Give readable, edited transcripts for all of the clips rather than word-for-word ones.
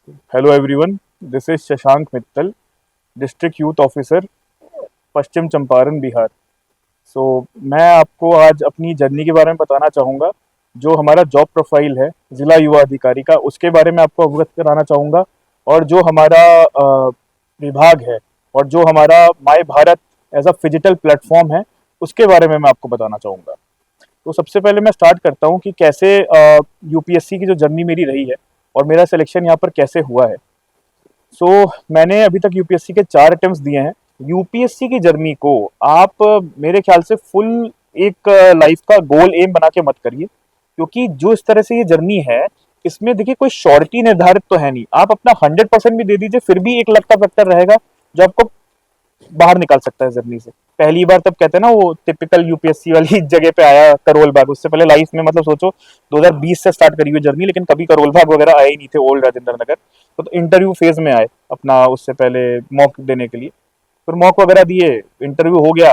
Hello everyone, this is Shashank Mittal, district youth officer, Pashchim Champaran, Bihar. So मैं आपको आज अपनी जर्नी के बारे में बताना चाहूँगा। जो हमारा जॉब प्रोफाइल है जिला युवा अधिकारी का, उसके बारे में आपको अवगत कराना चाहूँगा। और जो हमारा विभाग है और जो हमारा My Bharat as a phygital platform है, उसके बारे में मैं आपको बताना चाहूँगा। तो सबसे पहले मैं स्टार्ट करता हूँ कि कैसे यूपीएससी की जो जर्नी मेरी रही है और मेरा सिलेक्शन यहाँ पर कैसे हुआ है। मैंने अभी तक यूपीएससी के 4 अटेम्प्ट्स दिए हैं। यूपीएससी की जर्नी को आप मेरे ख्याल से फुल एक लाइफ का गोल एम बना के मत करिए, क्योंकि जो इस तरह से ये जर्नी है, इसमें देखिए कोई श्योरिटी निर्धारित तो है नहीं। आप अपना 100% भी दे दीजिए, फिर भी एक लगता फैक्टर रहेगा जो आपको बाहर निकाल सकता है जर्नी से। पहली बार तब कहते हैं ना, वो टिपिकल यूपीएससी वाली जगह पे आया करोल बाग। उससे पहले लाइफ में मतलब सोचो 2020 से स्टार्ट करी हुई जर्नी, लेकिन कभी करोल बाग वगैरह आए ही नहीं थे ओल्ड राजेंद्र नगर। तो इंटरव्यू फेज में आए अपना, उससे पहले मॉक देने के लिए। फिर मॉक वगैरह दिए, इंटरव्यू हो गया।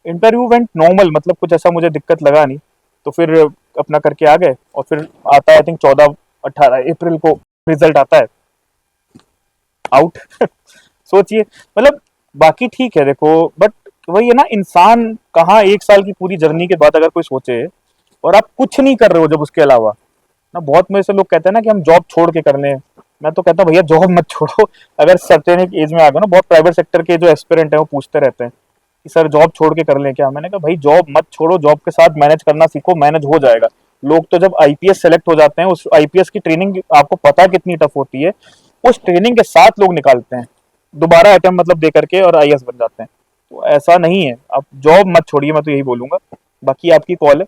इंटरव्यू वेंट नॉर्मल, मतलब कुछ ऐसा मुझे दिक्कत लगा नहीं। तो फिर अपना करके आ गए, और फिर आता है आई थिंक 14-18 अप्रैल को रिजल्ट आता है, आउट। सोचिए, मतलब बाकी ठीक है देखो, बट वही है ना, इंसान कहाँ 1 साल की पूरी जर्नी के बाद अगर कोई सोचे और आप कुछ नहीं कर रहे हो जब उसके अलावा ना। बहुत में से लोग कहते हैं ना कि हम जॉब छोड़ के कर लें। मैं तो कहता हूँ भैया जॉब मत छोड़ो। अगर सर्टेन एक एज में आ गए ना, बहुत प्राइवेट सेक्टर के जो एस्पिरेंट है वो पूछते रहते हैं कि सर जॉब छोड़ के कर लें क्या। मैंने कहा भाई जॉब मत छोड़ो, जॉब के साथ मैनेज करना सीखो, मैनेज हो जाएगा। लोग तो जब आईपीएस सेलेक्ट हो जाते हैं, उस आईपीएस की ट्रेनिंग आपको पता है कितनी टफ होती है, उस ट्रेनिंग के साथ लोग निकालते हैं दोबारा अटेम्प्ट मतलब दे करके, और आईएएस बन जाते हैं। तो ऐसा नहीं है, आप जॉब मत छोड़िए, मैं तो यही बोलूंगा। बाकी आपकी कॉल है।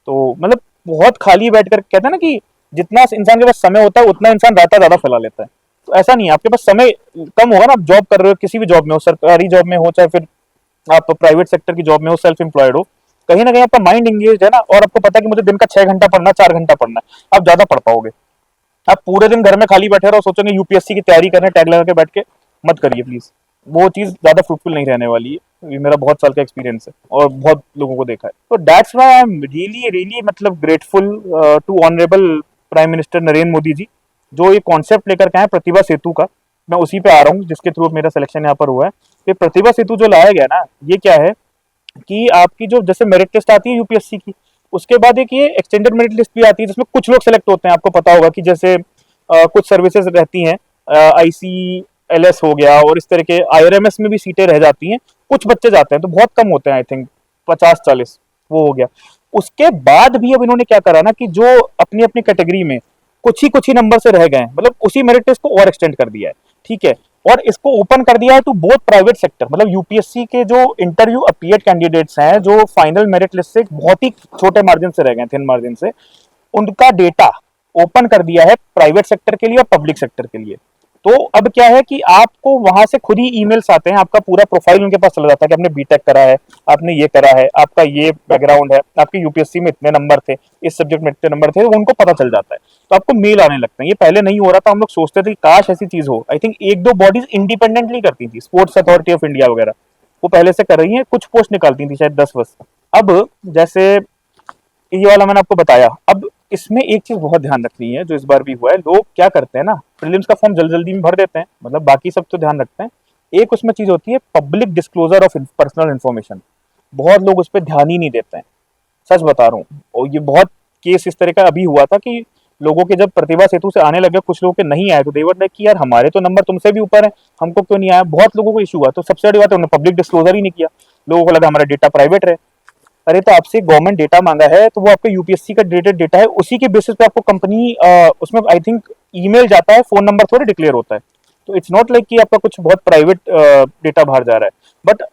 तो मतलब बहुत खाली बैठ कर कहते हैं ना कि जितना इंसान के पास समय होता है उतना इंसान रायता ज्यादा फैला लेता है। तो ऐसा नहीं है, आपके पास समय कम होगा ना, आप जॉब कर रहे हो, किसी भी जॉब में हो, सरकारी जॉब में हो चाहे फिर आप प्राइवेट सेक्टर की जॉब में हो, सेल्फ एम्प्लॉयड हो, कहीं ना कहीं आपका माइंड एंगेज है ना, और आपको पता है कि मुझे दिन का 6 घंटा पढ़ना, 4 घंटा पढ़ना है, आप ज्यादा पढ़ पाओगे। आप पूरे दिन घर में खाली बैठे रहो, सोचोगे यूपीएससी की तैयारी करने, टैग लगा के बैठ के, मत करिए प्लीज। वो चीज ज्यादा फ्रूटफुल नहीं रहने वाली है। ये मेरा बहुत साल का एक्सपीरियंस है और बहुत लोगों को देखा है। तो that's why I am really really मतलब grateful to honourable prime minister Narendra Modi ji, जो ये कॉन्सेप्ट लेकर के आए प्रतिभा सेतु का। मैं उसी पे आ रहा हूँ जिसके थ्रू मेरा सिलेक्शन यहाँ पर हुआ है। ये प्रतिभा सेतु जो लाया गया ना, ये क्या है कि आपकी जो जैसे मेरिट लिस्ट आती है यूपीएससी की, उसके बाद एक ये एक्सटेंडेड मेरिट लिस्ट भी आती है, जिसमें कुछ लोग सेलेक्ट होते हैं। आपको पता होगा कि जैसे कुछ सर्विसेज रहती हैं, आईसीएलएस हो गया, और इस तरह के आईआरएमएस में भी सीटें रह जाती हैं। कुछ बच्चे जाते हैं, तो बहुत कम होते हैं, आई थिंक 50-40, वो हो गया। उसके बाद भी अब इन्होंने क्या करा ना कि जो अपनी अपनी कैटेगरी में कुछ ही नंबर से रह गए हैं, मतलब उसी मेरिट लिस्ट को और एक्सटेंड कर दिया है। ठीक है, और इसको ओपन कर दिया है टू बोथ प्राइवेट सेक्टर, मतलब यूपीएससी के जो इंटरव्यू अपीयर्ड कैंडिडेट्स हैं, जो फाइनल मेरिट लिस्ट से बहुत ही छोटे मार्जिन से रह गए, थिन मार्जिन से, उनका डेटा ओपन कर दिया है प्राइवेट सेक्टर के लिए और पब्लिक सेक्टर के लिए। तो अब क्या है कि आपको वहां से खुद ही ईमेल्स आते हैं, आपका पूरा प्रोफाइल उनके पास चला जाता है कि आपने बीटेक करा है, आपने ये करा है, आपका ये बैकग्राउंड है, आपके यूपीएससी में इतने नंबर थे, इस सब्जेक्ट में इतने नंबर थे, वो उनको पता चल जाता है। तो आपको मेल आने लगते हैं। ये पहले नहीं हो रहा था, हम लोग सोचते थे कि काश ऐसी चीज हो। आई थिंक एक दो बॉडीज इंडिपेंडेंटली करती थी, स्पोर्ट्स अथॉरिटी ऑफ इंडिया वगैरह, वो पहले से कर रही है, कुछ पोस्ट निकालती थी शायद 10 वर्ष। अब जैसे ये वाला मैंने आपको बताया। अब इसमें एक चीज बहुत ध्यान रखनी है, जो इस बार भी हुआ है, लोग क्या करते हैं ना, प्रीलिम्स का फॉर्म जल्दी जल्दी में भर देते हैं, मतलब बाकी सब तो ध्यान रखते हैं। एक उसमें चीज होती है public disclosure of personal information. बहुत लोग उस पर ध्यान ही नहीं देते हैं, सच बता रहा हूँ। और ये बहुत केस इस तरह का अभी हुआ था कि लोगों के जब प्रतिभा सेतु से आने लगे, कुछ लोगों के नहीं आए, तो देवर लाइक कि यार हमारे तो नंबर तुमसे भी ऊपर है, हमको क्यों नहीं आया। बहुत लोगों को इशू हुआ। तो सबसे बड़ी बात है उन्होंने पब्लिक डिस्क्लोजर ही नहीं किया। लोगों को लगा हमारा डेटा प्राइवेट है। अरे तो आपसे गवर्नमेंट डेटा मांगा है, तो वो आपके यूपीएससी का डेटेड डेटा है, उसी के बेसिस पे आपको कंपनी उसमें आई थिंक ईमेल जाता है, फोन नंबर थोड़ी डिक्लेयर होता है। तो इट्स नॉट लाइक कि आपका कुछ बहुत प्राइवेट डेटा बाहर जा रहा है। बट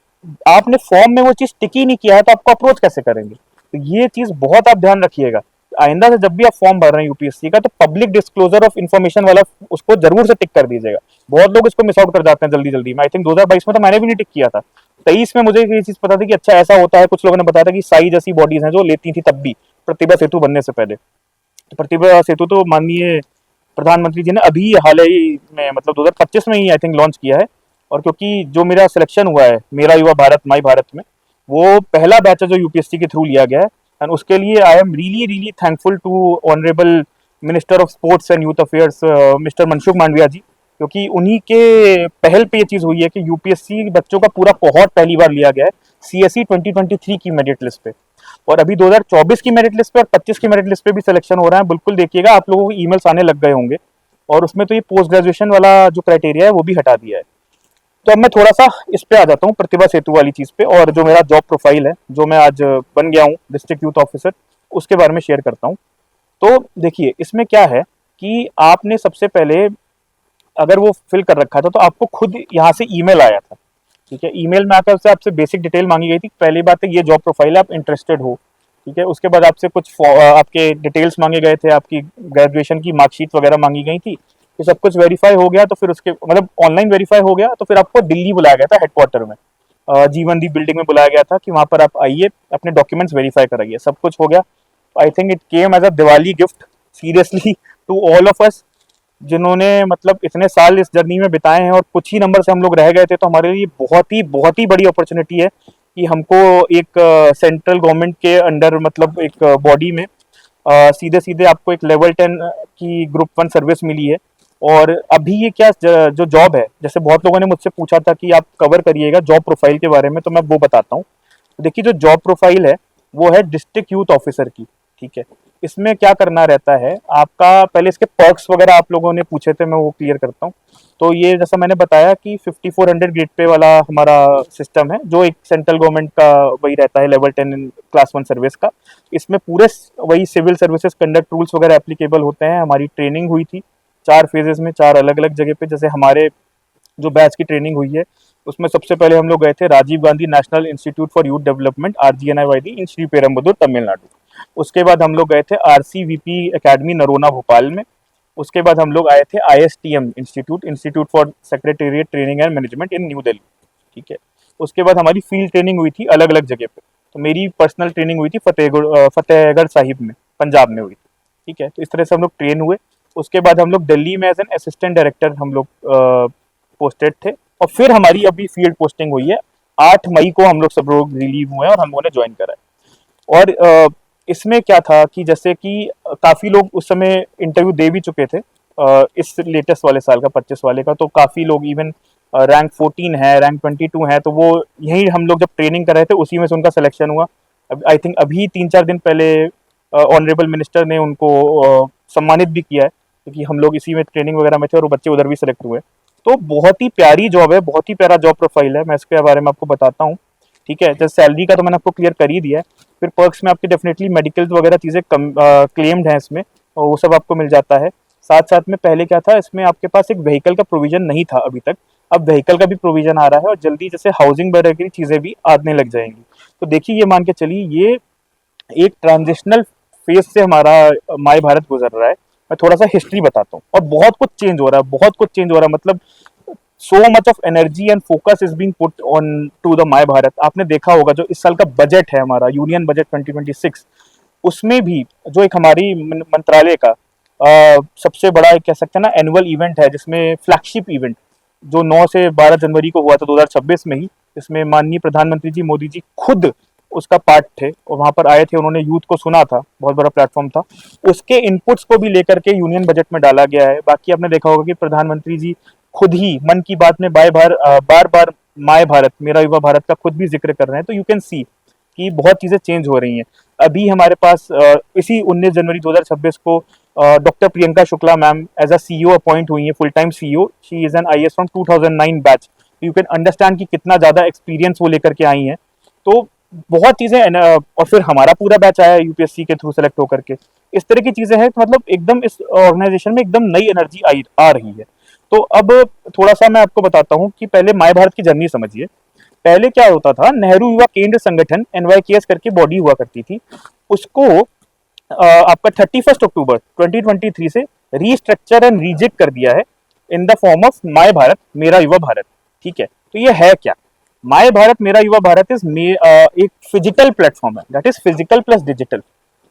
आपने फॉर्म में वो चीज टिक ही नहीं किया है, तो आपको अप्रोच कैसे करेंगे। तो ये चीज बहुत आप ध्यान रखिएगा। आइंदा से जब भी आप फॉर्म भर रहे हैं यूपीएससी का, तो पब्लिक डिस्क्लोजर ऑफ इन्फॉर्मेशन वाला उसको जरूर से टिक कर दीजिएगा। बहुत लोग इसको मिस आउट कर जाते हैं जल्दी जल्दी में। आई थिंक 2022 में तो मैंने भी नहीं टिक किया था। 23 में मुझे ये चीज पता थी कि अच्छा ऐसा होता है। कुछ लोगों ने बताया था कि साई जैसी बॉडीज हैं जो लेती थी तब भी, प्रतिभा सेतु बनने से पहले। तो प्रतिभा सेतु तो माननीय प्रधानमंत्री जी ने अभी हाल ही में, मतलब 2025 में ही आई थिंक लॉन्च किया है। और क्योंकि जो मेरा सिलेक्शन हुआ है मेरा युवा भारत माई भारत में, वो पहला बैच है जो यूपीएससी के थ्रू लिया गया है। एंड उसके लिए I am really really thankful to honourable minister of sports and youth affairs mister Mansukh Mandaviya ji, क्योंकि उन्हीं के पहल पे ये चीज़ हुई है कि यूपीएससी बच्चों का पूरा कोहॉर्ट पहली बार लिया गया है सीएसई 2023 की मेरिट लिस्ट पे, और अभी 2024 की मेरिट लिस्ट पे और 25 की मेरिट लिस्ट पे भी सिलेक्शन हो रहा है। बिल्कुल देखिएगा, आप लोगों को ईमेल्स आने लग गए होंगे, और उसमें तो ये पोस्ट ग्रेजुएशन वाला जो क्राइटेरिया है वो भी हटा दिया है। तो अब मैं थोड़ा सा इस पे आ जाता हूँ, प्रतिभा सेतु वाली चीज़ पे, और जो मेरा जॉब प्रोफाइल है, जो मैं आज बन गया हूँ डिस्ट्रिक्ट यूथ ऑफिसर, उसके बारे में शेयर करता हूँ। तो देखिए, इसमें क्या है कि आपने सबसे पहले अगर वो फिल कर रखा था तो आपको खुद यहाँ से ईमेल आया था, ठीक है। ईमेल में आकर से आपसे बेसिक डिटेल मांगी गई थी। पहली बात है, ये जॉब प्रोफाइल है, आप इंटरेस्टेड हो, ठीक है। उसके बाद आपसे कुछ आपके डिटेल्स मांगे गए थे, आपकी ग्रेजुएशन की मार्कशीट वगैरह मांगी गई थी। तो सब कुछ वेरीफाई हो गया, तो फिर उसके मतलब ऑनलाइन वेरीफाई हो गया, तो फिर आपको दिल्ली बुलाया गया था हेडक्वार्टर में, जीवन दी बिल्डिंग में बुलाया गया था कि वहां पर आप आइए, अपने डॉक्यूमेंट्स वेरीफाई कराइए। सब कुछ हो गया। I think it came as a Diwali gift seriously to all of us, जिन्होंने मतलब इतने साल इस जर्नी में बिताए हैं, और कुछ ही नंबर से हम लोग रह गए थे। तो हमारे लिए बहुत ही बड़ी अपॉर्चुनिटी है कि हमको एक सेंट्रल गवर्नमेंट के अंडर, मतलब एक बॉडी में सीधे सीधे आपको एक लेवल 10 की ग्रुप 1 सर्विस मिली है। और अभी ये क्या जो जॉब है, जैसे बहुत लोगों ने मुझसे पूछा था कि आप कवर करिएगा जॉब प्रोफाइल के बारे में, तो मैं वो बताता हूँ। तो देखिए, जो जॉब प्रोफाइल है वो है डिस्ट्रिक्ट यूथ ऑफिसर की, ठीक है। इसमें क्या करना रहता है आपका, पहले इसके पर्क्स वगैरह आप लोगों ने पूछे थे, मैं वो क्लियर करता हूँ। तो ये जैसा मैंने बताया कि 5400 ग्रेड पे वाला हमारा सिस्टम है, जो एक सेंट्रल गवर्नमेंट का वही रहता है, लेवल 10 क्लास 1 सर्विस का। इसमें पूरे वही सिविल सर्विसेज कंडक्ट रूल्स वगैरह एप्लीकेबल होते हैं। हमारी ट्रेनिंग हुई थी 4 फेजेस में, 4 अलग अलग जगह पे। जैसे हमारे जो बैच की ट्रेनिंग हुई है, उसमें सबसे पहले हम लोग गए थे Rajiv Gandhi National Institute for Youth Development RGNIYD in Sriperumbudur Tamil Nadu. उसके बाद हम लोग गए थे RCVP एकेडमी नरोना भोपाल में। उसके बाद हम लोग आए थे ISTM institute for secretariat training and management in new Delhi, ठीक है। उसके बाद हमारी फील्ड ट्रेनिंग हुई थी अलग अलग जगह पे। तो मेरी पर्सनल ट्रेनिंग हुई थी फतेहगढ़ साहिब में, पंजाब में हुई थी, ठीक है। तो इस तरह से हम लोग ट्रेन हुए। उसके बाद हम लोग दिल्ली में एज एन असिस्टेंट डायरेक्टर हम लोग पोस्टेड थे, और फिर हमारी अभी फील्ड पोस्टिंग हुई है। 8 मई को हम लोग सब लोग रिलीव हुए हैं और हम लोगों ने ज्वाइन करा है। और इसमें क्या था कि जैसे कि काफ़ी लोग उस समय इंटरव्यू दे भी चुके थे, इस लेटेस्ट वाले साल का 25 वाले का। तो काफ़ी लोग इवन रैंक 14 है, रैंक 22 है, तो वो यही हम लोग जब ट्रेनिंग कर रहे थे उसी में से उनका सिलेक्शन हुआ। आई थिंक अभी 3-4 दिन पहले ऑनरेबल मिनिस्टर ने उनको सम्मानित भी किया है, क्योंकि हम लोग इसी में ट्रेनिंग वगैरह में थे और वो बच्चे उधर भी सिलेक्ट हुए। तो बहुत ही प्यारी जॉब है, बहुत ही प्यारा जॉब प्रोफाइल है। मैं इसके बारे में आपको बताता हूँ, ठीक है। जैसे सैलरी का तो मैंने आपको क्लियर कर ही दिया है। फिर पर्क्स में आपकी डेफिनेटली मेडिकल वगैरह चीज़ें क्लेम्ड हैं इसमें, और वो सब आपको मिल जाता है। साथ साथ में पहले क्या था, इसमें आपके पास एक व्हीकल का प्रोविजन नहीं था अभी तक। अब व्हीकल का भी प्रोविजन आ रहा है, और जल्दी जैसे हाउसिंग वगैरह की चीज़ें भी आने लग जाएंगी। तो देखिए, ये मान के चलिए, ये एक ट्रांजिशनल फेज से हमारा माय भारत गुजर रहा है। मैं थोड़ा सा हिस्ट्री बताता हूँ, और बहुत कुछ चेंज हो रहा है, बहुत कुछ चेंज हो रहा है। मतलब so much of energy and focus is being put on to the My Bharat. आपने देखा होगा जो इस साल का बजट है हमारा, यूनियन बजट 2026, उसमें भी जो एक हमारी मंत्रालय का सबसे बड़ा एक कह सकते हैं ना एनुअल इवेंट है, जिसमें फ्लैगशिप इवेंट जो 9 से 12 जनवरी को हुआ था 2026 में ही, इसमें माननीय प्रधानमंत्री जी मोदी जी खुद उसका पार्ट थे, और वहां पर आए थे, उन्होंने यूथ को सुना था, बहुत बड़ा प्लेटफॉर्म था। उसके इनपुट्स को भी लेकर के यूनियन बजट में डाला गया है। बाकी आपने देखा होगा कि प्रधानमंत्री जी खुद ही मन की बात में बार बार माय भारत, मेरा युवा भारत का खुद भी जिक्र कर रहे हैं। तो यू कैन सी कि बहुत चीजें चेंज हो रही हैं। अभी हमारे पास इसी 19 जनवरी 2026 को doctor Priyanka Shukla ma'am as a CEO appoint हुई है, full time CEO. She is an IAS from 2009 batch. You can understand कि कितना ज्यादा एक्सपीरियंस वो लेकर के आई हैं। तो बहुत चीजें और फिर हमारा पूरा बैच आया यूपीएससी के थ्रू सेलेक्ट होकर के। इस तरह की चीजें हैं, मतलब एकदम इस ऑर्गेनाइजेशन में एकदम नई एनर्जी आ रही है। तो अब थोड़ा सा मैं आपको बताता हूँ कि पहले माय भारत की जर्नी समझिए। पहले क्या होता था, नेहरू युवा केंद्र संगठन NYKS करके बॉडी हुआ करती थी, उसको आपका 31 अक्टूबर 2023 से रीस्ट्रक्चर एंड रीजेक्ट कर दिया है in the form of my Bharat मेरा युवा भारत, ठीक है। तो ये है क्या, माय भारत मेरा युवा भारत इज एक फिजिकल प्लेटफॉर्म है, that is physical plus digital,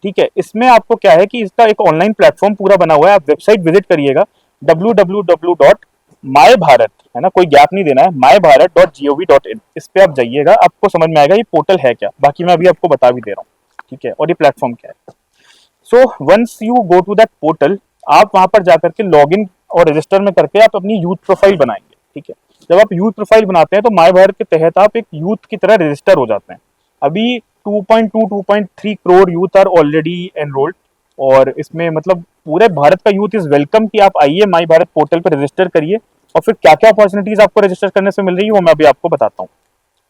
ठीक है। इसमें आपको क्या है कि इसका एक ऑनलाइन प्लेटफॉर्म पूरा बना हुआ है। आप वेबसाइट विजिट करिएगा www.mybharat, है ना, कोई गैप नहीं देना है, mybharat.gov.in। इस पे आप जाइएगा, आपको समझ में आएगा ये पोर्टल है क्या। बाकी मैं अभी आपको बता भी दे रहा हूँ, ठीक है, और ये प्लेटफॉर्म क्या है। So once you go to that portal, आप वहां पर जाकर के लॉग इन और रजिस्टर में करके आप अपनी यूथ प्रोफाइल बनाएंगे। ठीक है, जब आप यूथ प्रोफाइल बनाते हैं तो माय भारत के तहत आप एक यूथ की तरह रजिस्टर हो जाते हैं। अभी 2.3 crore youth are already enrolled, और इसमें मतलब पूरे भारत का यूथ इज वेलकम कि आप आइए माई भारत पोर्टल पर रजिस्टर करिए। और फिर क्या क्या अपॉर्चुनिटीज आपको रजिस्टर करने से मिल रही है वो मैं अभी आपको बताता हूँ।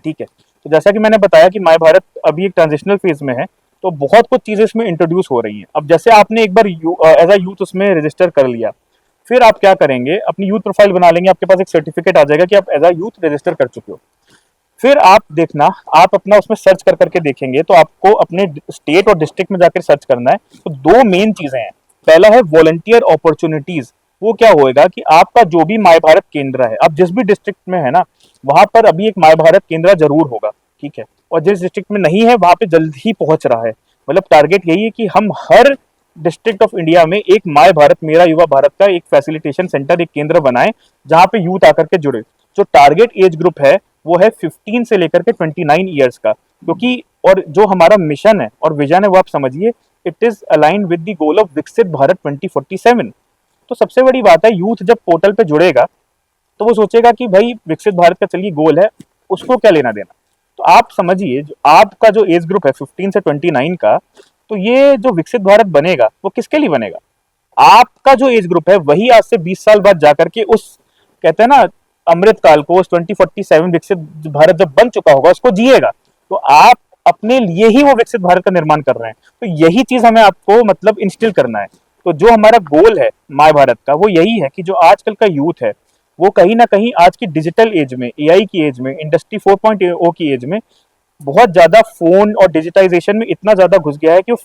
ठीक है, तो जैसा कि मैंने बताया कि माय भारत अभी एक ट्रांजिशनल फेज में है, तो बहुत कुछ चीजें इसमें इंट्रोड्यूस हो रही हैं। अब जैसे आपने एक बार एज अ यूथ उसमें रजिस्टर कर लिया, फिर आप क्या करेंगे, अपनी यूथ प्रोफाइल बना लेंगे, आपके पास एक सर्टिफिकेट आ जाएगा कि आप एज अ यूथ रजिस्टर कर चुके हो। फिर आप देखना, आप अपना उसमें सर्च कर करके देखेंगे तो आपको अपने स्टेट और डिस्ट्रिक्ट में जाकर सर्च करना है। तो दो मेन चीजें हैं। पहला है वॉलंटियर अपॉर्चुनिटीज। वो क्या होएगा कि आपका जो भी माय भारत केंद्र है, आप जिस भी डिस्ट्रिक्ट में है ना, वहां पर अभी एक माय भारत केंद्र जरूर होगा। ठीक है, और जिस डिस्ट्रिक्ट में नहीं है वहां पे जल्द ही पहुंच रहा है। मतलब टारगेट यही है कि हम हर डिस्ट्रिक्ट ऑफ इंडिया में एक माय भारत मेरा युवा भारत का एक फैसिलिटेशन सेंटर, एक केंद्र बनाए जहां पे यूथ आकर के जुड़े। जो टारगेट एज ग्रुप है वो है 15 से लेकर के 29 ईयर्स का, क्योंकि और जो हमारा मिशन है और विजन है वो आप समझिए, it is align with the goal of विकसित भारत 2047। तो सबसे बड़ी बात है, यूथ जब पोर्टल पे जुड़ेगा तो वो सोचेगा कि भाई विकसित भारत का चलिए गोल है, उसको क्या लेना देना। तो आप समझिए, जो आपका जो एज ग्रुप है 15 से 29 का, तो ये जो विकसित भारत बनेगा वो किसके लिए बनेगा? आपका जो एज ग्रुप है वही आज से 20 साल बाद जाकर के उस, कहते हैं ना, अमृत काल को, उस 2047 विकसित भारत जब बन चुका होगा उसको जिएगा। तो आप अपने लिए ही वो विकसित भारत का निर्माण कर रहे हैं। तो यही चीज हमें आपको मतलब इंस्टिल करना है। तो जो हमारा गोल है माय भारत का वो यही है कि जो आजकल का यूथ है वो कहीं ना कहीं आज की डिजिटल एज में, एआई की एज में, इंडस्ट्री 4.0 की एज में बहुत ज्यादा फोन और डिजिटाइजेशन में इतना ज्यादा घुस गया है कि वो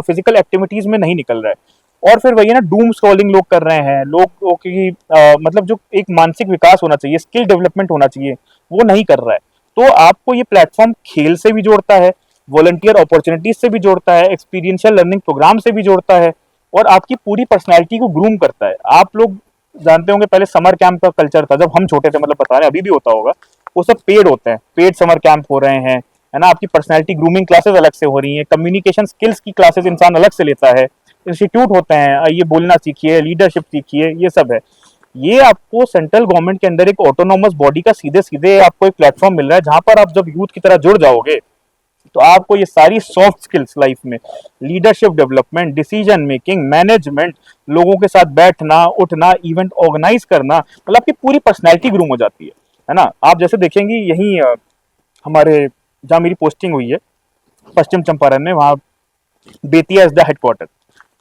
फिजिकल एक्टिविटीज में नहीं निकल रहा है। और फिर वही है ना, डूम स्क्रॉलिंग लोग कर रहे हैं। लोगों की मतलब जो एक मानसिक विकास होना चाहिए, स्किल डेवलपमेंट होना चाहिए, वो नहीं कर रहा है। तो आपको ये प्लेटफॉर्म खेल से भी जोड़ता है, वॉलंटियर अपॉर्चुनिटीज से भी जोड़ता है, एक्सपीरियंशियल लर्निंग प्रोग्राम से भी जोड़ता है, और आपकी पूरी पर्सनैलिटी को ग्रूम करता है। आप लोग जानते होंगे पहले समर कैंप का कल्चर था जब हम छोटे थे, मतलब बता रहे हैं अभी भी होता होगा, वो सब पेड होते हैं, पेड समर कैंप हो रहे हैं, है ना। आपकी पर्सनैलिटी ग्रूमिंग क्लासेस अलग से हो रही हैं, कम्युनिकेशन स्किल्स की क्लासेस इंसान अलग से लेता है, इंस्टीट्यूट होते हैं, ये बोलना सीखिए, लीडरशिप सीखिए, ये सब है। ये आपको सेंट्रल गवर्नमेंट के अंदर एक ऑटोनोमस बॉडी का सीधे सीधे आपको एक प्लेटफॉर्म मिल रहा है, जहां पर आप जब यूथ की तरह जुड़ जाओगे तो आपको ये सारी सॉफ्ट स्किल्स लाइफ में, leadership development, decision making, management, लोगों के साथ बैठना उठना, इवेंट ऑर्गेनाइज करना, मतलब आपकी पूरी पर्सनैलिटी ग्रूम हो जाती है ना। आप जैसे देखेंगे यही हमारे जहाँ मेरी पोस्टिंग हुई है पश्चिम चंपारण में, वहाँ बेतिया इज द हेडक्वार्टर।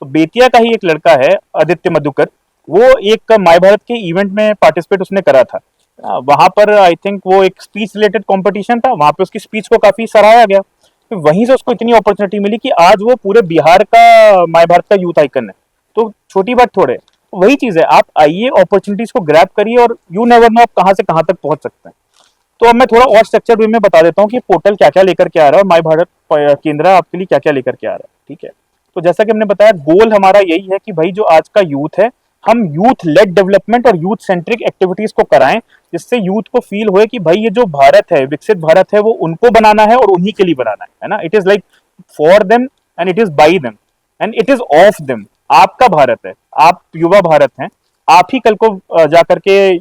तो बेतिया का ही एक लड़का है आदित्य मधुकर, वो एक माय भारत के इवेंट में पार्टिसिपेट उसने करा था। वहां पर आई थिंक वो एक स्पीच रिलेटेड कंपटीशन था, वहां पे उसकी स्पीच को काफी सराहा गया। तो वहीं से उसको इतनी अपॉर्चुनिटी मिली कि आज वो पूरे बिहार का माय भारत का यूथ आइकन है। तो छोटी बात थोड़े, वही चीज है, आप आइए, अपॉर्चुनिटीज को ग्रैब करिए, और यू नेवर नो आप कहां से कहां तक पहुंच सकते हैं। तो अब मैं थोड़ा और स्ट्रक्चर वे में बता देता हूँ कि पोर्टल क्या क्या लेकर के आ रहा है, माय भारत केंद्र आपके लिए क्या क्या लेकर के आ रहा है। ठीक है, तो जैसा कि हमने बताया, गोल हमारा यही है कि भाई जो आज का यूथ है, हम यूथ लेड डेवलपमेंट और यूथ सेंट्रिक एक्टिविटीज को कराएं, जिससे यूथ को फील होए कि भाई ये जो भारत है, विकसित भारत है, वो उनको बनाना है और उन्हीं के लिए बनाना है ना। It is like for them and it is by them and it is of them. आपका भारत है, आप युवा भारत हैं, आप ही कल को जाकर के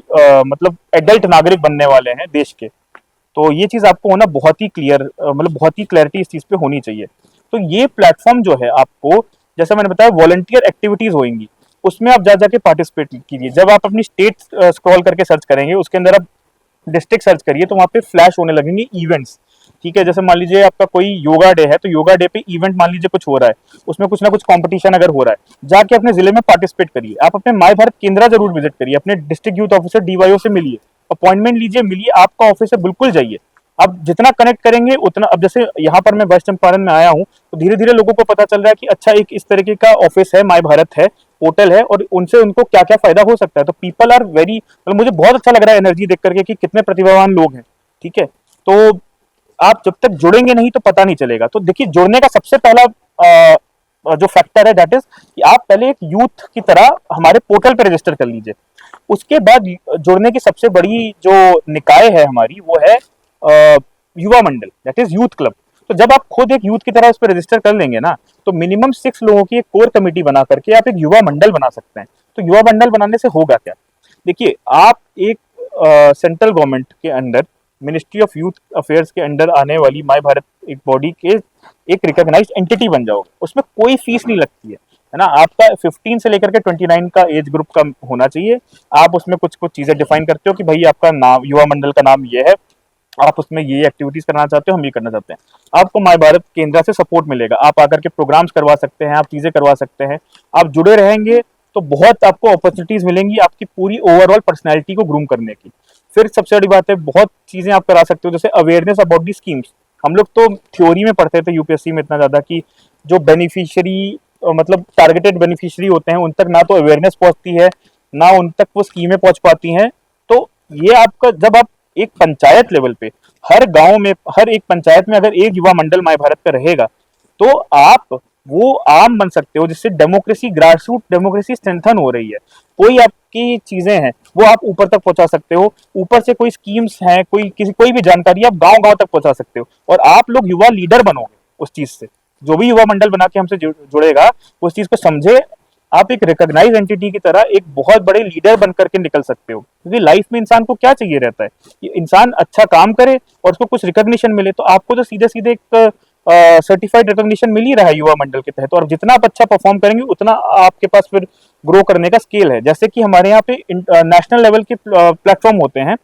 मतलब एडल्ट नागरिक बनने वाले हैं देश के। तो ये चीज आपको होना बहुत ही क्लियर, मतलब बहुत ही क्लैरिटी इस चीज पे होनी चाहिए। तो ये प्लेटफॉर्म जो है, आपको जैसा मैंने बताया वॉलंटियर एक्टिविटीज होंगी, उसमें आप जा जाके पार्टिसिपेट कीजिए। जब आप अपनी स्टेट स्क्रॉल करके सर्च करेंगे, उसके अंदर आप डिस्ट्रिक्ट सर्च करिए, तो वहां पे फ्लैश होने लगेंगे इवेंट्स। ठीक है, जैसे मान लीजिए आपका कोई योगा डे है, तो योगा डे पे इवेंट मान लीजिए कुछ हो रहा है, उसमें कुछ ना कुछ कंपटीशन अगर हो रहा है, जाके अपने जिले में पार्टिसिपेट करिए। आप अपने माय भारत केंद्र जरूर विजिट करिए, अपने डिस्ट्रिक्ट यूथ ऑफिसर डीवाईओ से मिलिए, अपॉइंटमेंट लीजिए, मिलिए, आपका ऑफिस है, बिल्कुल जाइए। अब जितना कनेक्ट करेंगे उतना, अब जैसे यहाँ पर मैं वेस्ट चंपारण में आया हूँ, तो धीरे धीरे लोगों को पता चल रहा है कि अच्छा एक इस तरीके का ऑफिस है, माय भारत है, पोर्टल है, और उनसे उनको क्या क्या फायदा हो सकता है। तो पीपल आर वेरी, मतलब मुझे बहुत अच्छा लग रहा है एनर्जी देख करके कि कितने प्रतिभावान लोग हैं। ठीक है, तो आप जब तक जुड़ेंगे नहीं तो पता नहीं चलेगा। तो देखिए, जुड़ने का सबसे पहला जो फैक्टर है दैट इज कि आप पहले एक यूथ की तरह हमारे पोर्टल पे रजिस्टर कर लीजिए। उसके बाद जुड़ने की सबसे बड़ी जो निकाय है हमारी, वो है युवा मंडल, दैट इज यूथ क्लब। तो जब आप खुद एक यूथ की तरह उस पर रजिस्टर कर लेंगे ना, तो मिनिमम 6 लोगों की एक कोर कमेटी बना करके आप एक युवा मंडल बना सकते हैं। तो युवा मंडल बनाने से होगा क्या? देखिए, आप एक सेंट्रल गवर्नमेंट के under, ministry of youth affairs के अंडर आने वाली माय भारत एक बॉडी के एक रिकॉग्नाइज्ड एंटिटी बन जाओगे। उसमें कोई फीस नहीं लगती है ना। आपका 15 से लेकर के 29 का एज ग्रुप का होना चाहिए। आप उसमें कुछ कुछ चीजें डिफाइन करते हो कि भाई आपका नाम, युवा मंडल का नाम ये है, आप उसमें ये एक्टिविटीज करना चाहते हो, हम ये करना चाहते हैं। आपको माय भारत केंद्र से सपोर्ट मिलेगा, आप आकर के प्रोग्राम्स करवा सकते हैं, आप चीजें करवा सकते हैं। आप जुड़े रहेंगे तो बहुत आपको अपॉर्चुनिटीज मिलेंगी आपकी पूरी ओवरऑल पर्सनैलिटी को ग्रूम करने की। फिर सबसे बड़ी बात है, बहुत चीजें आप करा सकते हो, जैसे अवेयरनेस अबाउट दी स्कीम्स। हम लोग तो थ्योरी में पढ़ते थे यूपीएससी में इतना ज्यादा कि जो बेनिफिशियरी, मतलब टारगेटेड बेनिफिशियरी होते हैं, उन तक ना तो अवेयरनेस पहुंचती है, ना उन तक वो स्कीमें पहुंच पाती हैं। तो ये आपका, जब आप एक पंचायत लेवल पे, हर गांव में, हर एक पंचायत में अगर एक युवा मंडल माय भारत का रहेगा, तो आप वो आम बन सकते हो, जिससे democracy, grass root democracy strengthen हो रही है। कोई आपकी चीजें हैं वो आप ऊपर तक पहुंचा सकते हो, ऊपर से कोई स्कीम्स हैं, कोई भी जानकारी आप गांव गांव तक पहुंचा सकते हो, और आप लोग युवा लीडर बनोगे उस चीज से। जो भी युवा मंडल बना के हमसे जुड़ेगा, उस चीज को समझे, आप एक रिकॉग्नाइज एंटिटी की तरह एक बहुत बड़े लीडर बन करके निकल सकते हो। क्योंकि लाइफ में इंसान को क्या चाहिए रहता है कि इंसान अच्छा काम करे और उसको कुछ रिकॉग्निशन मिले। तो आपको तो सीधे सीधे एक सर्टिफाइड रिकॉग्निशन मिल ही रहा है युवा मंडल के तहत, और जितना आप अच्छा परफॉर्म करेंगे उतना आपके पास फिर ग्रो करने का स्केल है। जैसे कि हमारे यहाँ पे नेशनल लेवल के प्लेटफॉर्म होते हैं,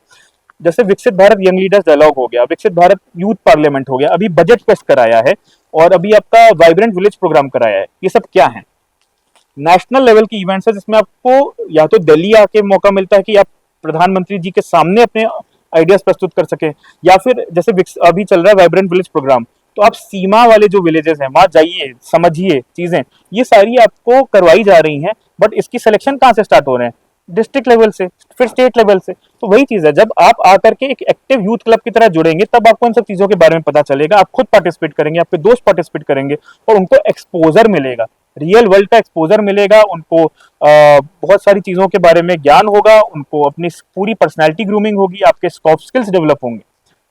जैसे विकसित भारत यंग लीडर्स डायलॉग हो गया, विकसित भारत यूथ पार्लियामेंट हो गया, अभी बजट फेस्ट कराया है, और अभी आपका वाइब्रेंट विलेज प्रोग्राम कराया है। ये सब क्या है? नेशनल लेवल की इवेंट्स है, जिसमें आपको या तो दिल्ली आके मौका मिलता है कि आप प्रधानमंत्री जी के सामने अपने आइडियाज प्रस्तुत कर सके, या फिर जैसे अभी चल रहा है वाइब्रेंट विलेज प्रोग्राम, तो आप सीमा वाले जो विलेजेस हैं वहां जाइए, समझिए चीजें। ये सारी आपको करवाई जा रही हैं, बट इसकी सिलेक्शन कहाँ से स्टार्ट हो रहे हैं? डिस्ट्रिक्ट लेवल से, फिर स्टेट लेवल से। तो वही चीज है, जब आप आकर के एक एक्टिव यूथ क्लब की तरह जुड़ेंगे, तब आपको इन सब चीजों के बारे में पता चलेगा। आप खुद पार्टिसिपेट करेंगे, आपके दोस्त पार्टिसिपेट करेंगे, और उनको एक्सपोजर मिलेगा, रियल वर्ल्ड का एक्सपोजर मिलेगा उनको। बहुत सारी चीजों के बारे में ज्ञान होगा उनको, अपनी पूरी पर्सनैलिटी ग्रूमिंग होगी, आपके सॉफ्ट स्किल्स डेवलप होंगे।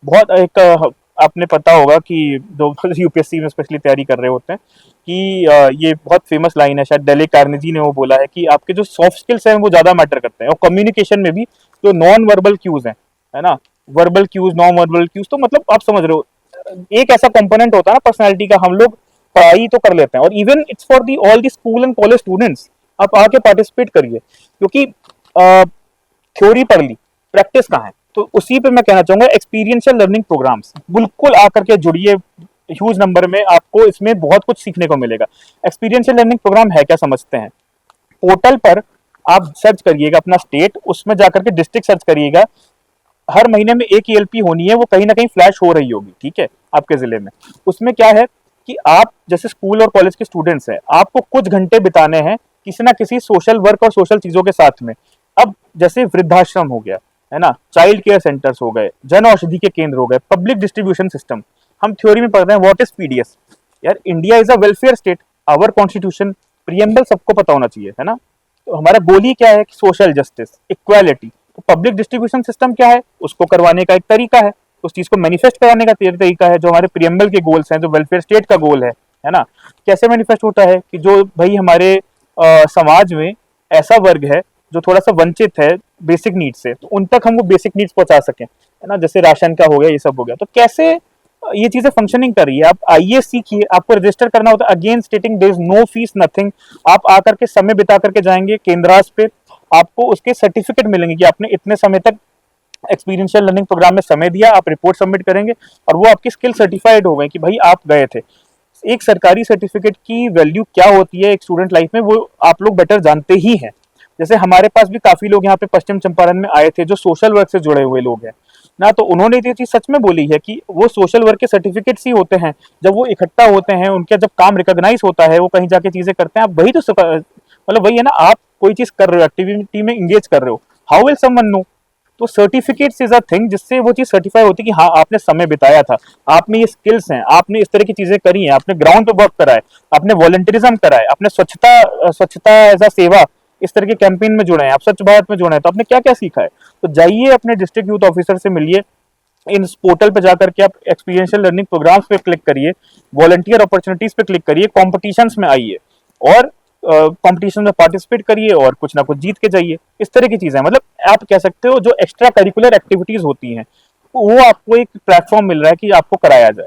बहुत एक आपने पता होगा कि जो यूपीएससी में स्पेशली तैयारी कर रहे होते हैं कि ये बहुत फेमस लाइन है, शायद डेले कार्नेगी ने वो बोला है कि आपके जो सॉफ्ट स्किल्स हैं वो ज्यादा मैटर करते हैं, और कम्युनिकेशन में भी जो नॉन वर्बल क्यूज हैं, है ना, verbal cues, non verbal cues, तो मतलब आप समझ रहे हो, एक ऐसा कंपोनेंट होता है ना पर्सनैलिटी का। हम लोग पढ़ाई तो कर लेते हैं, और even it's for the all the school and college students, आप आके पार्टिसिपेट करिए, क्योंकि थ्योरी पढ़ ली, प्रैक्टिस कहाँ है? तो उसी पे मैं कहना चाहूंगा, एक्सपीरियंशियल लर्निंग प्रोग्राम्स बिल्कुल आकर के जुड़िए। ह्यूज नंबर में आपको इसमें बहुत कुछ सीखने को मिलेगा। एक्सपीरियंशियल लर्निंग प्रोग्राम है क्या, समझते हैं? पोर्टल पर आप सर्च करिएगा अपना स्टेट, उसमें जाकर के डिस्ट्रिक्ट सर्च करिएगा। हर महीने में एक ईएलपी होनी है, वो कहीं ना कहीं फ्लैश हो रही होगी, ठीक है, आपके जिले में। उसमें क्या है कि आप जैसे स्कूल और कॉलेज के स्टूडेंट्स हैं, आपको कुछ घंटे बिताने हैं किसी ना किसी सोशल वर्क और सोशल चीजों के साथ में। अब जैसे वृद्धाश्रम हो गया, है ना, चाइल्ड केयर सेंटर्स हो गए, जन औषधि के केंद्र हो गए, पब्लिक डिस्ट्रीब्यूशन सिस्टम। हम थ्योरी में पढ़ रहे हैं व्हाट इज पीडीएस। यार, India is a welfare state, our constitution, preamble सबको पता होना चाहिए, है ना। तो हमारा गोल ही क्या है कि सोशल जस्टिस, इक्वालिटी। तो पब्लिक डिस्ट्रीब्यूशन सिस्टम क्या है, उसको करवाने का एक तरीका है, उस चीज को मैनिफेस्ट कराने का तरीका है, जो हमारे प्रियम्बल के गोल्स हैं, जो वेलफेयर स्टेट का गोल है ना। कैसे मैनिफेस्ट होता है कि जो भाई हमारे समाज में ऐसा वर्ग है जो थोड़ा सा वंचित है बेसिक नीड्स से, तो उन तक हम वो बेसिक नीड्स पहुंचा सकें, है ना। जैसे राशन का हो गया, ये सब हो गया। तो कैसे ये चीजें फंक्शनिंग कर रही है, आप आइए सीखिए। आपको रजिस्टर करना होता है, again stating there is no fees, nothing. आप आकर के समय बिता करके जाएंगे केंद्रास पे, आपको उसके सर्टिफिकेट मिलेंगे कि आपने इतने समय तक एक्सपीरियंशियल लर्निंग प्रोग्राम में समय दिया। आप रिपोर्ट सबमिट करेंगे और वो आपकी स्किल सर्टिफाइड हो गए कि भाई आप गए थे। एक सरकारी सर्टिफिकेट की वैल्यू क्या होती है एक स्टूडेंट लाइफ में, वो आप लोग बेटर जानते ही हैं। जैसे हमारे पास भी काफी लोग यहाँ पे पश्चिम चंपारण में आए थे जो सोशल वर्क से जुड़े हुए लोग हैं ना, तो उन्होंने ये चीज सच में बोली है कि वो सोशल वर्क के सर्टिफिकेट्स ही होते हैं, जब वो इकट्ठा होते हैं, उनका जब काम रिकॉग्नाइज होता है, वो कहीं जाके चीजें करते हैं। आप वही तो मतलब वही है ना, आप कोई चीज कर रहे हो, एक्टिविटी में इंगेज कर रहे हो, हाउ विल समवन नो? तो सर्टिफिकेट्स इज अ थिंग जिससे वो चीज सर्टिफाई होती है कि हाँ आपने समय बिताया था, आप में ये स्किल्स हैं, आपने इस तरह की चीजें करी हैं, आपने ग्राउंड पे वर्क करा है, आपने वॉलंटियरिज्म करा है, आपने स्वच्छता एज अ सेवा इस तरह के कैंपेन में जुड़े हैं, आप स्वच्छ भारत में जुड़े हैं, तो आपने क्या क्या सीखा है। तो जाइए अपने डिस्ट्रिक्ट यूथ ऑफिसर से मिलिए, इन पोर्टल पे जाकर के आप एक्सपीरियंशियल लर्निंग प्रोग्राम्स पे क्लिक करिए, वॉलंटियर अपॉर्चुनिटीज पे क्लिक करिए, कॉम्पिटिशन्स में आइए और कंपटीशन में पार्टिसिपेट करिए और कुछ ना कुछ जीत के जाइए। इस तरह की चीजें, मतलब आप कह सकते हो जो एक्स्ट्रा करिकुलर एक्टिविटीज होती हैं वो आपको एक प्लेटफॉर्म मिल रहा है कि आपको कराया जाए।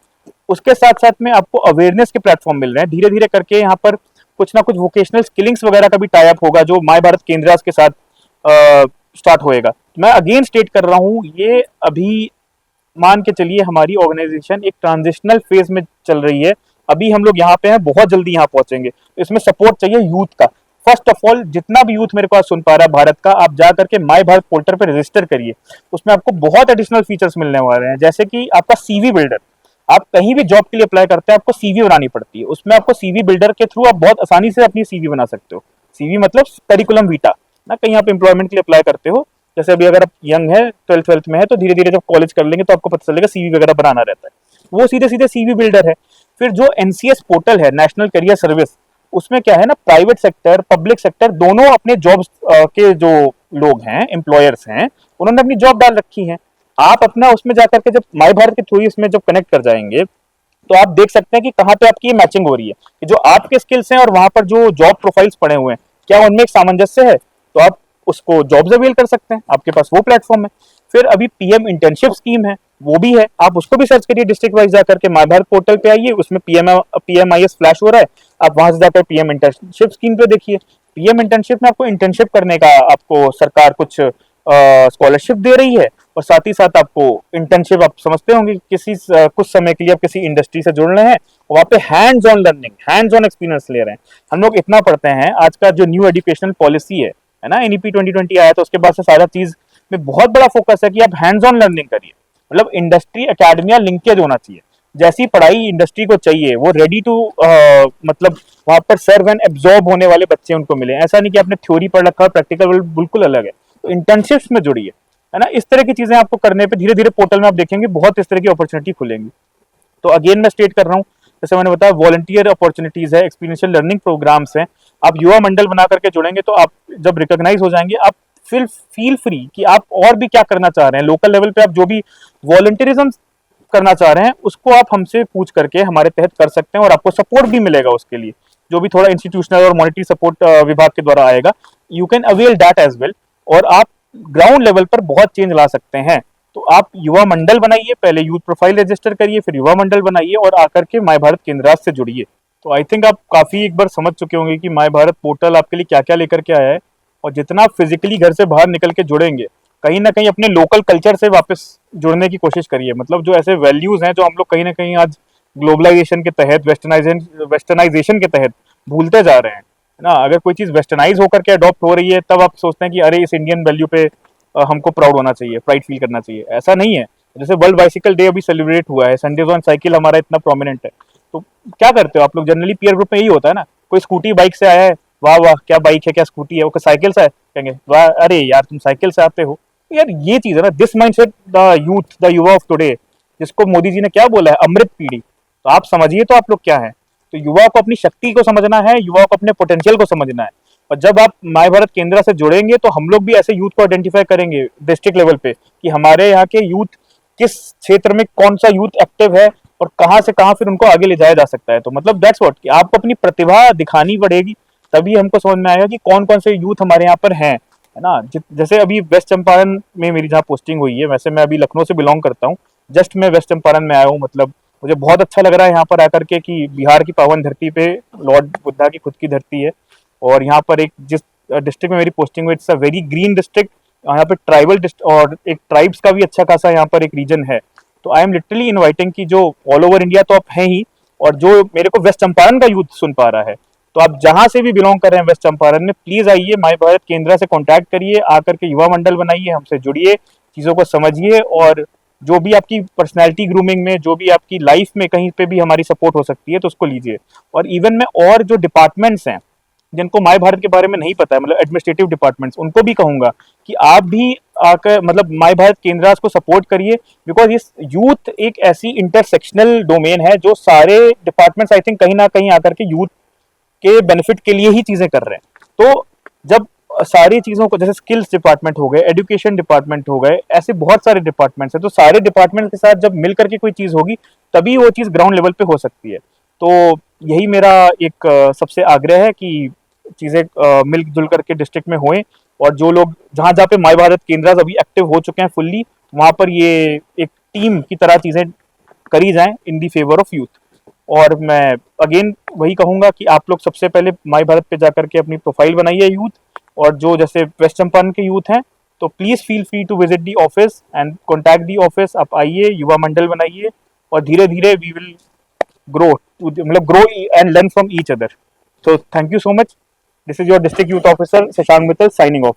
उसके साथ साथ में आपको अवेयरनेस के प्लेटफॉर्म मिल रहे हैं। धीरे धीरे करके यहाँ पर कुछ ना कुछ वोकेशनल स्किलिंग्स वगैरह का भी टाई अप होगा जो माय भारत केंद्रास के साथ स्टार्ट होएगा। मैं अगेन स्टेट कर रहा हूँ, ये अभी मान के चलिए हमारी ऑर्गेनाइजेशन एक ट्रांजिशनल फेज में चल रही है। अभी हम लोग यहाँ पे हैं, बहुत जल्दी यहाँ पहुंचेंगे। इसमें सपोर्ट चाहिए यूथ का। फर्स्ट ऑफ ऑल, जितना भी यूथ मेरे को आज सुन पा रहा है भारत का, आप जा करके माय भारत पोर्टल पे रजिस्टर करिए। उसमें आपको बहुत एडिशनल फीचर्स मिलने वाले हैं, जैसे कि आपका सीवी बिल्डर। आप कहीं भी जॉब के लिए अप्लाई करते हैं आपको सीवी बनानी पड़ती है, उसमें आपको सीवी बिल्डर के थ्रू आप बहुत आसानी से अपनी सीवी बना सकते हो। सीवी मतलब करिकुलम वीटा ना, कहीं आप एम्प्लॉयमेंट के लिए अप्लाई करते हो, जैसे अभी अगर आप यंग है, ट्वेल्थ में है, तो धीरे धीरे जब कॉलेज कर लेंगे तो आपको पता चलेगा सीवी वगैरह बनाना रहता है, वो सीधे सीधे सीवी बिल्डर है। फिर जो एनसीएस पोर्टल है, नेशनल करियर सर्विस, उसमें क्या है ना, प्राइवेट सेक्टर पब्लिक सेक्टर दोनों अपने जॉब्स के जो लोग हैं, एम्प्लॉयर्स हैं, उन्होंने अपनी जॉब डाल रखी है। आप अपना उसमें जाकर के जब माय भारत के थ्रू इसमें जब कनेक्ट कर जाएंगे तो आप देख सकते हैं कि कहाँ पे आपकी ये मैचिंग हो रही है, कि जो आपके स्किल्स हैं और वहां पर जो जॉब प्रोफाइल्स पड़े हुए हैं क्या उनमें एक सामंजस्य है, तो आप उसको जॉब्स अवेल कर सकते हैं, आपके पास वो प्लेटफॉर्म है। फिर अभी पीएम इंटर्नशिप स्कीम है, वो भी है, आप उसको भी सर्च करिए। डिस्ट्रिक्ट वाइज जाकर के माय भारत पोर्टल पे आइए, उसमें पीएमआईएस फ्लैश हो रहा है, आप वहां से जाकर पीएम इंटर्नशिप स्कीम पे देखिए। पीएम इंटर्नशिप में आपको इंटर्नशिप करने का आपको सरकार कुछ स्कॉलरशिप दे रही है, और साथ ही साथ आपको इंटर्नशिप, आप समझते होंगे किसी कुछ समय के लिए आप किसी इंडस्ट्री से जुड़ रहे हैं, वहाँ पे hands on learning, hands on experience ले रहे हैं। हम लोग इतना पढ़ते हैं, आज का जो न्यू एजुकेशनल पॉलिसी है ना, एनईपी 2020 आया, तो उसके बाद से सारा चीज में बहुत बड़ा फोकस है कि आप हैंड्स ऑन लर्निंग करिए। मतलब इंडस्ट्री अकेडमिया लिंकेज होना चाहिए, जैसी पढ़ाई इंडस्ट्री को चाहिए वो रेडी टू मतलब वहां पर सर्व एंड एब्जॉर्ब होने वाले बच्चे उनको मिले। ऐसा नहीं कि आपने थ्योरी पढ़ रखा है, प्रैक्टिकल बिल्कुल अलग है। तो इंटर्नशिप्स में जुड़िए, है ना, इस तरह की चीजें आपको करने पे धीरे धीरे पोर्टल में आप देखेंगे बहुत इस तरह की अपॉर्चुनिटी खुलेंगी। तो अगेन मैं स्टेट कर रहा हूँ, जैसे मैंने बताया वॉलंटियर अपॉर्चुनिटीज है, एक्सपीरियंशियल लर्निंग प्रोग्राम्स हैं। आप युवा मंडल बना करके जुड़ेंगे तो आप जब रिकॉग्नाइज हो जाएंगे, आप फील फ्री कि आप और भी क्या करना चाह रहे हैं लोकल लेवल पे। आप जो भी वॉलंटियरिज्म करना चाह रहे हैं उसको आप हमसे पूछ करके हमारे तहत कर सकते हैं, और आपको सपोर्ट भी मिलेगा उसके लिए, जो भी थोड़ा इंस्टीट्यूशनल और मॉनिटरी सपोर्ट विभाग के द्वारा आएगा। You can avail that as well, और आप ग्राउंड लेवल पर बहुत चेंज ला सकते हैं। तो आप युवा मंडल बनाइए, पहले यूथ प्रोफाइल रजिस्टर करिए, फिर युवा मंडल बनाइए और आकर के माय भारत केंद्रास से जुड़िए। तो आई थिंक आप काफी एक बार समझ चुके होंगे कि माय भारत पोर्टल आपके लिए क्या क्या लेकर के आया है, और जितना फिजिकली घर से बाहर निकल के जुड़ेंगे, कहीं ना कहीं अपने लोकल कल्चर से वापस जुड़ने की कोशिश करिए। मतलब जो ऐसे वैल्यूज हैं जो हम लोग कहीं ना कहीं आज ग्लोबलाइजेशन के तहत, वेस्टर्नाइजेशन के तहत भूलते जा रहे हैं, है ना। अगर कोई चीज वेस्टर्नाइज होकर के अडॉप्ट हो रही है, तब आप सोचते हैं कि अरे इस इंडियन वैल्यू पे हमको प्राउड होना चाहिए, प्राइड फील करना चाहिए। ऐसा नहीं है। जैसे वर्ल्ड बाइसिकल डे अभी सेलिब्रेट हुआ है, संडेज ऑन साइकिल हमारा इतना प्रोमिनेंट है, तो क्या करते हो आप लोग जनरली पीयर ग्रुप में? यही होता है ना, कोई स्कूटी बाइक से आया है, वाह वाह क्या बाइक है, क्या स्कूटी है, वो साइकिल से आए, कहेंगे वाह अरे यार तुम साइकिल से आते हो। यार ये चीज है ना, this mindset the youth, the युवा ऑफ टुडे, जिसको मोदी जी ने क्या बोला है, अमृत पीढ़ी। तो आप समझिए तो आप लोग क्या है। तो युवा को अपनी शक्ति को समझना है, युवा को अपने पोटेंशियल को समझना है। और जब आप माय भारत केंद्र से जुड़ेंगे तो हम लोग भी ऐसे यूथ को आइडेंटिफाई करेंगे डिस्ट्रिक्ट लेवल पे कि हमारे यहाँ के यूथ किस क्षेत्र में कौन सा यूथ एक्टिव है, और कहाँ से कहाँ फिर उनको आगे ले जाया जा सकता है। तो मतलब दैट्स व्हाट, कि आपको अपनी प्रतिभा दिखानी पड़ेगी, तभी हमको समझ में आएगा कि कौन कौन से यूथ हमारे यहाँ पर हैं, है ना। जैसे अभी वेस्ट चंपारण में मेरी जहाँ पोस्टिंग हुई है, वैसे मैं अभी लखनऊ से बिलोंग करता हूँ, जस्ट मैं वेस्ट चंपारण में आया हूँ। मतलब मुझे बहुत अच्छा लग रहा है यहाँ पर आकर के कि बिहार की पावन धरती पे लॉर्ड बुद्धा की खुद की धरती है, और यहाँ पर एक जिस डिस्ट्रिक्ट में मेरी पोस्टिंग हुई, it's a very green district. यहाँ पे ट्राइबल और एक ट्राइब्स का भी अच्छा खासा यहाँ पर एक रीजन है। तो आई एम लिटरली इनवाइटिंग कि जो ऑल ओवर इंडिया तो आप हैं ही, और जो मेरे को वेस्ट चंपारण का यूथ सुन पा रहा है, तो आप जहां से भी बिलोंग कर रहे हैं वेस्ट चंपारण में, प्लीज आइए, माय भारत केंद्र से कांटेक्ट करिए, आकर के युवा मंडल बनाइए, हमसे जुड़िए, चीजों को समझिए, और जो भी आपकी पर्सनैलिटी ग्रूमिंग में, जो भी आपकी लाइफ में कहीं पे भी हमारी सपोर्ट हो सकती है तो उसको लीजिए। और इवन में और जो डिपार्टमेंट्स हैं जिनको माय भारत के बारे में नहीं पता है, मतलब एडमिनिस्ट्रेटिव डिपार्टमेंट्स, उनको भी कहूंगा कि आप भी आकर मतलब माय भारत केंद्र को सपोर्ट करिए, बिकॉज ये यूथ एक ऐसी इंटरसेक्शनल डोमेन है जो सारे डिपार्टमेंट्स आई थिंक कहीं ना कहीं आकर के यूथ के बेनिफिट के लिए ही चीजें कर रहे हैं। तो जब सारी चीज़ों को, जैसे स्किल्स डिपार्टमेंट हो गए, एजुकेशन डिपार्टमेंट हो गए, ऐसे बहुत सारे डिपार्टमेंट्स हैं, तो सारे डिपार्टमेंट के साथ जब मिल करके कोई चीज़ होगी तभी वो चीज़ ग्राउंड लेवल पे हो सकती है। तो यही मेरा एक सबसे आग्रह है कि चीज़ें मिलजुल करके डिस्ट्रिक्ट में होएं, और जो लोग जहाँ जहाँ पे माई भारत केंद्र अभी एक्टिव हो चुके हैं फुल्ली, वहाँ पर ये एक टीम की तरह चीज़ें करी जाएं इन दी फेवर ऑफ यूथ। और मैं अगेन वही कहूंगा कि आप लोग सबसे पहले माई भारत पे जाकर के अपनी प्रोफाइल बनाइए यूथ, और जो जैसे वेस्ट चंपारण के यूथ हैं तो please feel free to visit the office and contact the office. आप आइए, युवा मंडल बनाइए, और धीरे धीरे वी विल ग्रो, मतलब grow and learn from each other. So thank you so much. This is your district youth officer Shashank Mittal signing of.